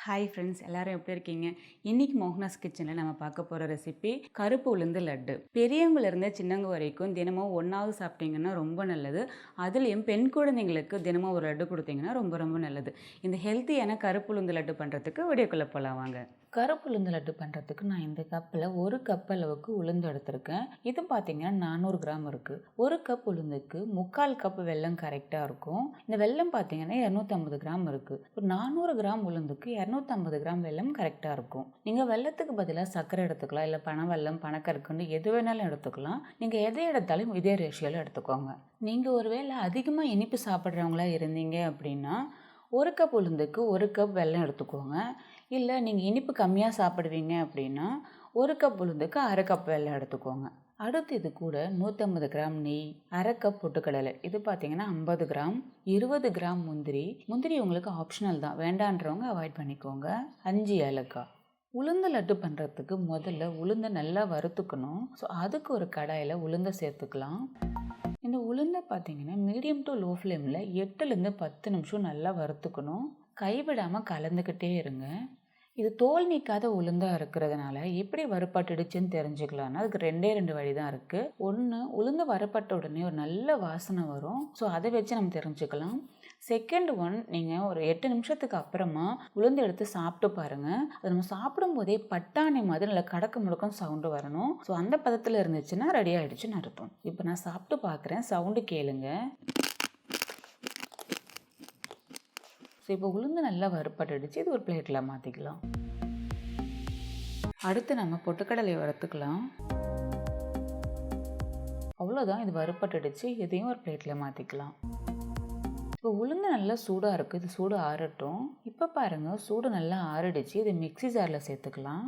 Hi friends, எல்லாரும் எப்படி இருக்கீங்க? இன்னைக்கு மோகனாஸ் கிச்சனில் நம்ம பார்க்க போகிற ரெசிபி கருப்பு உளுந்து லட்டு. பெரியவங்களிருந்து சின்னவங்க வரைக்கும் தினமும் ஒன்றாவது சாப்பிட்டீங்கன்னா ரொம்ப நல்லது. அதுலேயும் பெண் குழந்தைங்களுக்கு தினமும் ஒரு லட்டு கொடுத்தீங்கன்னா ரொம்ப ரொம்ப நல்லது. இந்த ஹெல்த்தியான கருப்பு உளுந்து லட்டு பண்ணுறதுக்கு வீடியோக்குள்ளே போகலாம் வாங்க. கருப்பு உளுந்து லட்டு பண்ணுறதுக்கு நான் இந்த கப்பில் 1 கப் அளவுக்கு உளுந்து எடுத்திருக்கேன். இது பார்த்தீங்கன்னா 400 கிராம் இருக்குது. 1 கப் உளுந்துக்கு 3/4 கப் வெல்லம் கரெக்டாக இருக்கும். இந்த வெல்லம் பார்த்தீங்கன்னா 250 கிராம் இருக்குது. ஒரு 400 கிராம் உளுந்துக்கு 250 கிராம் வெல்லம் கரெக்டாக இருக்கும். நீங்கள் வெல்லத்துக்கு பதிலாக சர்க்கரை எடுத்துக்கலாம், இல்லை பனை வெல்லம், பனக்கற்கண்டு எது வேணாலும் எடுத்துக்கலாம். நீங்கள் எதை எடுத்தாலும் இதே ரேஷியோவில் எடுத்துக்கோங்க. நீங்கள் ஒருவேளை அதிகமாக இனிப்பு சாப்பிட்றவங்களா இருந்தீங்க அப்படின்னா 1 கப் உளுந்துக்கு 1 கப் வெல்லம் எடுத்துக்கோங்க. இல்லை நீங்கள் இனிப்பு கம்மியாக சாப்பிடுவீங்க அப்படின்னா 1 கப் உளுந்துக்கு 1/2 கப் வெல்லம் எடுத்துக்கோங்க. அடுத்து இது கூட 150 கிராம் நெய், 1/2 கப் பொட்டுக்கடலை, இது பார்த்தீங்கன்னா 50 கிராம், 20 கிராம் முந்திரி உங்களுக்கு ஆப்ஷனல் தான், வேண்டான்றவங்க அவாய்ட் பண்ணிக்கோங்க. 5 ஏலக்காய். உளுந்து லட்டு பண்ணுறதுக்கு முதல்ல உளுந்தை நல்லா வறுத்துக்கணும். ஸோ அதுக்கு ஒரு கடாயில் உளுந்தை சேர்த்துக்கலாம். இந்த உளுந்தை பார்த்தீங்கன்னா மீடியம் டு லோ ஃப்ளேமில் 8லேருந்து 10 நிமிஷம் நல்லா வறுத்துக்கணும். கைவிடாமல் கலந்துக்கிட்டே இருங்க. இது தோல் நீக்காத உளுந்தாக இருக்கிறதுனால எப்படி வறுப்பட்டுடுச்சுன்னு தெரிஞ்சுக்கலாம்னா அதுக்கு 2 வழி தான் இருக்குது. ஒன்று, உளுந்து வறுப்பட்ட உடனே ஒரு நல்ல வாசனை வரும். ஸோ அதை வச்சு நம்ம தெரிஞ்சுக்கலாம். செகண்ட் ஒன், நீங்கள் ஒரு 8 நிமிஷத்துக்கு அப்புறமா உளுந்து எடுத்து சாப்பிட்டு பாருங்கள். அது நம்ம சாப்பிடும்போதே பட்டாணி மாதிரி நல்லா கடக்க முடக்கம் சவுண்டு வரணும். ஸோ அந்த பதத்தில் இருந்துச்சுன்னா ரெடி ஆகிடுச்சுன்னு அர்த்தம். இப்போ நான் சாப்பிட்டு பார்க்குறேன், சவுண்டு கேளுங்க. ஸோ இப்போ உளுந்து நல்லா வறுப்பட்டுடுச்சு. இது ஒரு பிளேட்டில் மாற்றிக்கலாம். அடுத்து நம்ம பொட்டுக்கடலையை வறுத்துக்கலாம். அவ்வளோதான், இது வறுப்பட்டுடுச்சு. இதையும் ஒரு பிளேட்டில் மாற்றிக்கலாம். இப்போ உளுந்து நல்லா சூடாக இருக்குது, இது சூடு ஆறட்டும். இப்போ பாருங்கள், சூடு நல்லா ஆறிடுச்சு. இது மிக்ஸி ஜாரில் சேர்த்துக்கலாம்.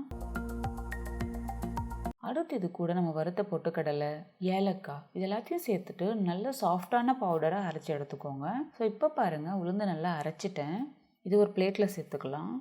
அடுத்து இது கூட நம்ம வறுத்த பொட்டுக்கடலை, ஏலக்காய் இது எல்லாத்தையும் சேர்த்துட்டு நல்ல சாஃப்டான பவுடராக அரைச்சி எடுத்துக்கோங்க. ஸோ இப்போ பாருங்கள், உளுந்து நல்லா அரைச்சிட்டேன். இது ஒரு பிளேட்டில் சேர்த்துக்கலாம்.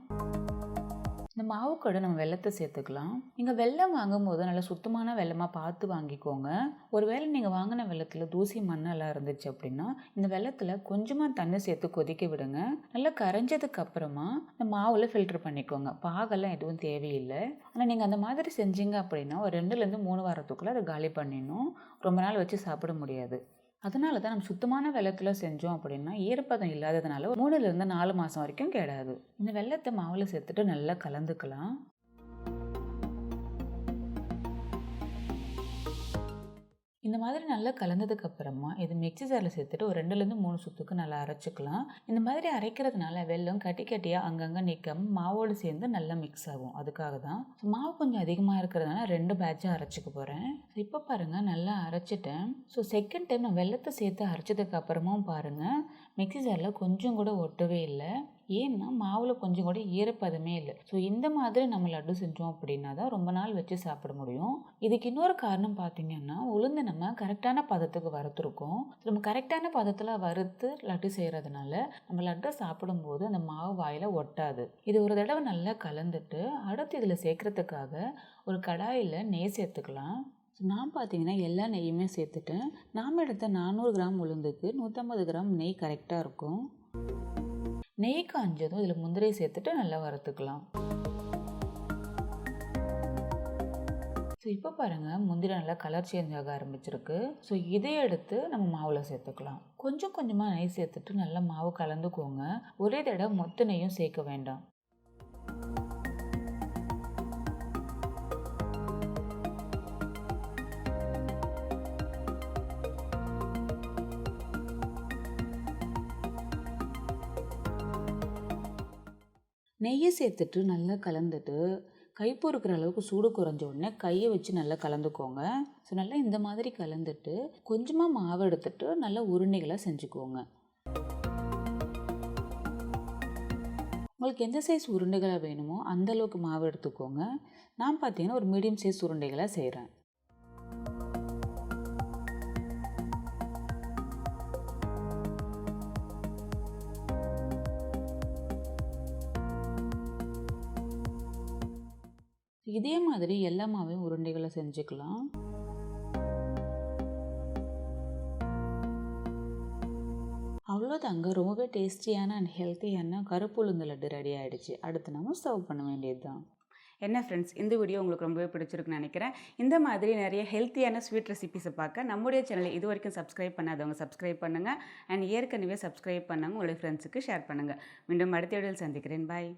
இந்த மாவு கூட நம்ம வெல்லத்தை சேர்த்துக்கலாம். நீங்கள் வெல்லம் வாங்கும்போது நல்லா சுத்தமான வெல்லமாக பார்த்து வாங்கிக்கோங்க. ஒருவேளை நீங்கள் வாங்கின வெல்லத்தில் தூசி மண்ணெல்லாம் இருந்துச்சு அப்படின்னா இந்த வெல்லத்தில் கொஞ்சமாக தண்ணி சேர்த்து கொதிக்க விடுங்க. நல்லா கரைஞ்சதுக்கு அப்புறமா இந்த மாவில் ஃபில்டர் பண்ணிக்கோங்க. பாகெல்லாம் எதுவும் தேவையில்லை. ஆனால் நீங்கள் அந்த மாதிரி செஞ்சீங்க அப்படின்னா ஒரு 2லேருந்து 3 வாரத்துக்குள்ளே அதை காலி பண்ணிடணும். ரொம்ப நாள் வச்சு சாப்பிட முடியாது. அதனால தான் நம்ம சுத்தமான வெல்லத்தில் செஞ்சோம் அப்படின்னா ஈரப்பதம் இல்லாததுனால 3லேருந்து 4 மாதம் வரைக்கும் கெடாது. இந்த வெல்லத்தை மாவில் சேர்த்துட்டு நல்லா கலந்துக்கலாம். இந்த மாதிரி நல்லா கலந்ததுக்கு அப்புறமா இது மிக்ஸி ஜாரில் சேர்த்துட்டு ஒரு 2லேருந்து 3 சுத்துக்கு நல்லா அரைச்சிக்கலாம். இந்த மாதிரி அரைக்கிறதுனால வெல்லம் கட்டி கட்டியாக அங்கங்கே நிற்காம மாவோடு சேர்ந்து நல்லா மிக்ஸ் ஆகும். அதுக்காக தான். ஸோ மாவு கொஞ்சம் அதிகமாக இருக்கிறதுனால 2 பேட்சாக அரைச்சிக்க போகிறேன். ஸோ இப்போ பாருங்கள், நல்லா அரைச்சிட்டேன். ஸோ செகண்ட் டைம் நான் வெல்லத்தை சேர்த்து அரைச்சதுக்கு அப்புறமும் பாருங்கள், மிக்ஸி ஜாரில் கொஞ்சம் கூட ஒட்டவே இல்லை. ஏன்னா மாவில் கொஞ்சம் கூட ஈரப்பதமே இல்லை. ஸோ இந்த மாதிரி நம்ம லட்டு செஞ்சோம் அப்படின்னா தான் ரொம்ப நாள் வச்சு சாப்பிட முடியும். இதுக்கு இன்னொரு காரணம் பார்த்தீங்கன்னா உளுந்து நம்ம கரெக்டான பதத்துக்கு வறுத்துருக்கோம். நம்ம கரெக்டான பதத்தில் வறுத்து லட்டு செய்கிறதுனால நம்ம லட்டு சாப்பிடும்போது அந்த மாவு வாயில் ஒட்டாது. இது ஒரு தடவை நல்லா கலந்துட்டு அடுத்து இதில் சேர்க்கறதுக்காக ஒரு கடாயில் நெய் சேர்த்துக்கலாம். நான் பார்த்தீங்கன்னா எல்லா நெய்யுமே சேர்த்துட்டேன். நாம் எடுத்த 400 கிராம் உளுந்துக்கு 150 கிராம் நெய் கரெக்டாக இருக்கும். நெய் காஞ்சதும் இதில் முந்திரியை சேர்த்துட்டு நல்லா வறுத்துக்கலாம். ஸோ இப்போ பாருங்கள், முந்திரி நல்லா கலர் சேஞ்ச் ஆக ஆரம்பிச்சிருக்கு. ஸோ இதை எடுத்து நம்ம மாவில் சேர்த்துக்கலாம். கொஞ்சம் கொஞ்சமாக நெய் சேர்த்துட்டு நல்லா மாவு கலந்துக்கோங்க. ஒரே தடவை மொத்த நெய்யும் சேர்க்க வேண்டாம். நெய்யை சேர்த்துட்டு நல்லா கலந்துட்டு கை பொறுக்கிற அளவுக்கு சூடு குறைஞ்ச உடனே கையை வச்சு நல்லா கலந்துக்கோங்க. ஸோ நல்லா இந்த மாதிரி கலந்துட்டு கொஞ்சமாக மாவு எடுத்துட்டு நல்லா உருண்டைகளாக செஞ்சுக்கோங்க. உங்களுக்கு எந்த சைஸ் உருண்டைகளாக வேணுமோ அந்த அளவுக்கு மாவு எடுத்துக்கோங்க. நான் பார்த்தீங்கன்னா ஒரு மீடியம் சைஸ் உருண்டைகளாக செய்கிறேன். இதே மாதிரி எல்லா மாவையும் உருண்டைகளை செஞ்சுக்கலாம். அவ்வளோ அவ்வளோதாங்க, ரொம்பவே டேஸ்டியான அண்ட் ஹெல்த்தியான கருப்பு உளுந்து லட்டு ரெடி ஆகிடுச்சு. அடுத்து நம்ம சர்வ் பண்ண வேண்டியது தான். என்ன ஃப்ரெண்ட்ஸ், இந்த வீடியோ உங்களுக்கு ரொம்பவே பிடிச்சிருக்குன்னு நினைக்கிறேன். இந்த மாதிரி நிறைய ஹெல்த்தியான ஸ்வீட் ரெசிபிஸை பார்க்க நம்முடைய சேனலை இது வரைக்கும் சப்ஸ்கிரைப் பண்ணாதவங்க சப்ஸ்கிரைப் பண்ணுங்கள். அண்ட் ஏற்கனவே சப்ஸ்கிரைப் பண்ணவங்க உங்களுடைய ஃப்ரெண்ட்ஸுக்கு ஷேர் பண்ணுங்கள். மீண்டும் அடுத்த வீடியோவில் சந்திக்கிறேன். பாய்.